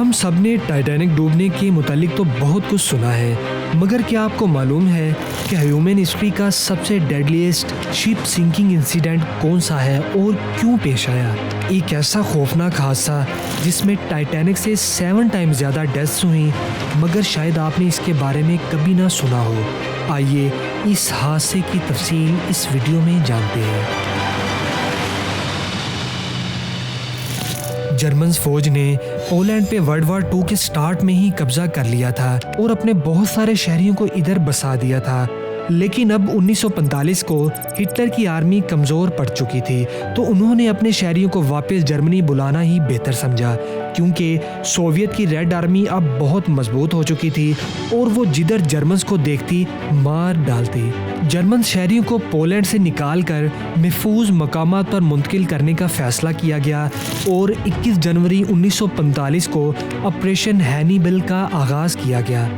हम सब ने टाइटैनिक डूबने के मुतालिक तो बहुत कुछ सुना है, मगर क्या आपको मालूम है कि ह्यूमन हिस्ट्री का सबसे डेडलीस्ट शिप सिंकिंग इंसिडेंट कौन सा है और क्यों पेश आया? एक ऐसा खौफनाक हादसा जिसमें टाइटैनिक से 7 टाइम्स ज़्यादा डेथ्स हुई, मगर शायद आपने इसके बारे में कभी ना सुना हो। आइए इस हादसे की तफसील इस वीडियो में जानते हैं। जर्मन फौज ने पोलैंड पे वर्ल्ड वॉर 2 के स्टार्ट में ही कब्जा कर लिया था और अपने बहुत सारे शहरियों को इधर बसा दिया था। लेकिन अब 1945 को हिटलर की आर्मी कमज़ोर पड़ चुकी थी, तो उन्होंने अपने शहरियों को वापस जर्मनी बुलाना ही बेहतर समझा, क्योंकि सोवियत की रेड आर्मी अब बहुत मजबूत हो चुकी थी और वो जिधर जर्मन्स को देखती मार डालती। जर्मन शहरियों को पोलैंड से निकालकर महफूज मकामात पर मुंतकिल करने का फैसला किया गया और 21 जनवरी 1945 को ऑपरेशन हैनिबल का आगाज़ किया गया।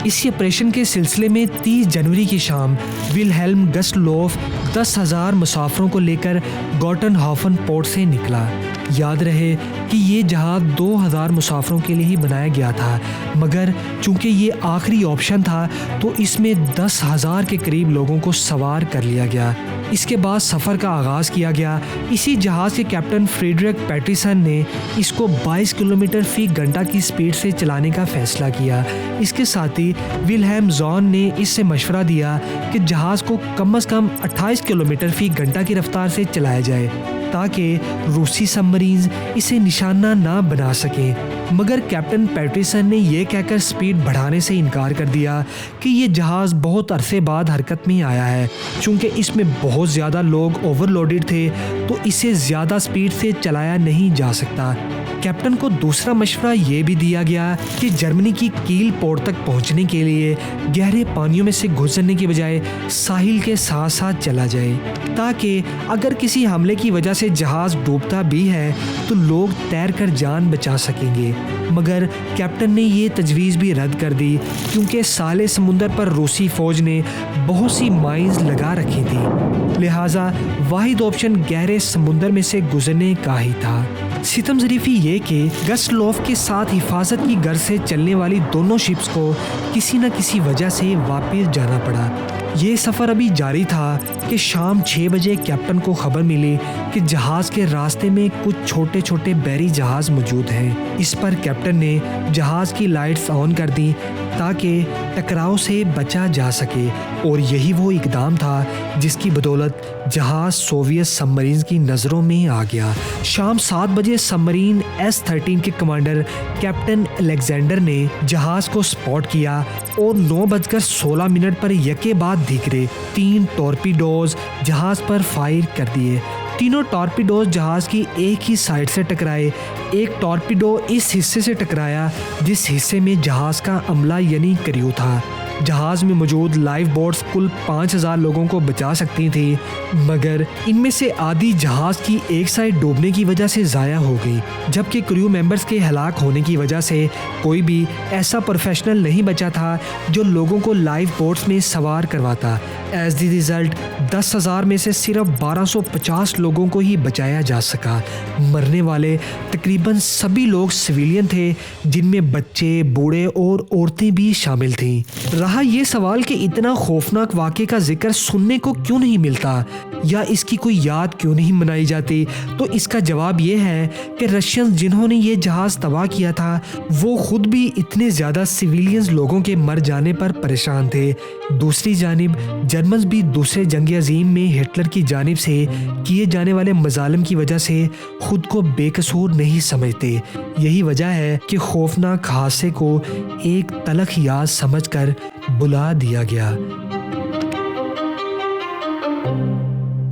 इसी ऑपरेशन के सिलसिले में 30 जनवरी की शाम विल्हेल्म गस्टलोफ 10,000 मुसाफिरों को लेकर गॉटनहाफन पोर्ट से निकला। याद रहे कि ये जहाज़ 2,000 मुसाफिरों के लिए ही बनाया गया था, मगर चूंकि ये आखिरी ऑप्शन था तो इसमें 10,000 के करीब लोगों को सवार कर लिया गया। इसके बाद सफ़र का आगाज़ किया गया। इसी जहाज़ के कैप्टन फ्रेडरिक पैटरसन ने इसको 22 किलोमीटर फी घंटा की स्पीड से चलाने का फैसला किया। इसके साथ ही विल्हेल्म जॉन ने इससे मशवरा दिया कि जहाज़ को कम से कम 28 किलोमीटर फी घंटा की रफ्तार से चलाया जाए, ताकि रूसी सबमरीन्स इसे निशाना ना बना सकें। मगर कैप्टन पैटरसन ने यह कहकर स्पीड बढ़ाने से इनकार कर दिया कि ये जहाज़ बहुत अरसे बाद हरकत में आया है। चूँकि इसमें बहुत ज़्यादा लोग ओवरलोडेड थे, तो इसे ज़्यादा स्पीड से चलाया नहीं जा सकता। कैप्टन को दूसरा मशवरा ये भी दिया गया कि जर्मनी की कील पोर्ट तक पहुंचने के लिए गहरे पानियों में से गुजरने की बजाय साहिल के साथ साथ चला जाए, ताकि अगर किसी हमले की वजह से जहाज़ डूबता भी है तो लोग तैरकर जान बचा सकेंगे। मगर कैप्टन ने ये तजवीज़ भी रद्द कर दी, क्योंकि साले समुंदर पर रूसी फौज ने बहुत सी माइंस लगा रखी थी, लिहाजा वाहिद ऑप्शन गहरे समुंदर में से गुजरने का ही था। सितम ज़रीफ़ी ये कि गस्टलोफ के साथ हिफाजत की गर्ज से चलने वाली दोनों शिप्स को किसी न किसी वजह से वापस जाना पड़ा। ये सफ़र अभी जारी था कि शाम 6 बजे कैप्टन को खबर मिली कि जहाज़ के रास्ते में कुछ छोटे छोटे बैरी जहाज़ मौजूद हैं। इस पर कैप्टन ने जहाज़ की लाइट्स ऑन कर दी ताकि टकराव से बचा जा सके, और यही वो इकदाम था जिसकी बदौलत जहाज़ सोवियत सबमरीन की नज़रों में आ गया। शाम 7 बजे सबमरीन S-13 के कमांडर कैप्टन अलेक्जेंडर ने जहाज़ को स्पॉट किया और 9:16 पर यके बाद धीरे 3 टॉर्पीडोज जहाज़ पर फायर कर दिए। तीनों टॉर्पीडोज जहाज़ की एक ही साइड से टकराए। एक टॉर्पीडो इस हिस्से से टकराया जिस हिस्से में जहाज़ का अमला यानी क्रू था। जहाज़ में मौजूद लाइफ बोट्स कुल 5,000 लोगों को बचा सकती थी, मगर इनमें से आधी जहाज़ की एक साइड डूबने की वजह से ज़ाया हो गई, जबकि क्रू मेंबर्स के हलाक होने की वजह से कोई भी ऐसा प्रोफेशनल नहीं बचा था जो लोगों को लाइफ बोट्स में सवार करवाता। एज द रिज़ल्ट 10,000 में से सिर्फ 1250 लोगों को ही बचाया जा सका। मरने वाले तकरीबन सभी लोग सिविलियन थे, जिनमें बच्चे, बूढ़े और औरतें भी शामिल थीं। रहा ये सवाल कि इतना खौफनाक वाक़े का जिक्र सुनने को क्यों नहीं मिलता या इसकी कोई याद क्यों नहीं मनाई जाती, तो इसका जवाब ये है कि रशियंस जिन्होंने ये जहाज़ तबाह किया था वो खुद भी इतने ज़्यादा सिविलियंस लोगों के मर जाने पर परेशान थे। दूसरी जानिब जर्मन्स भी दूसरे जंग अज़ीम में हिटलर की जानिब से किए जाने वाले मज़ालिम की वजह से खुद को बेकसूर नहीं समझते। यही वजह है कि खौफनाक हादसे को एक तलख याद समझकर बुला दिया गया।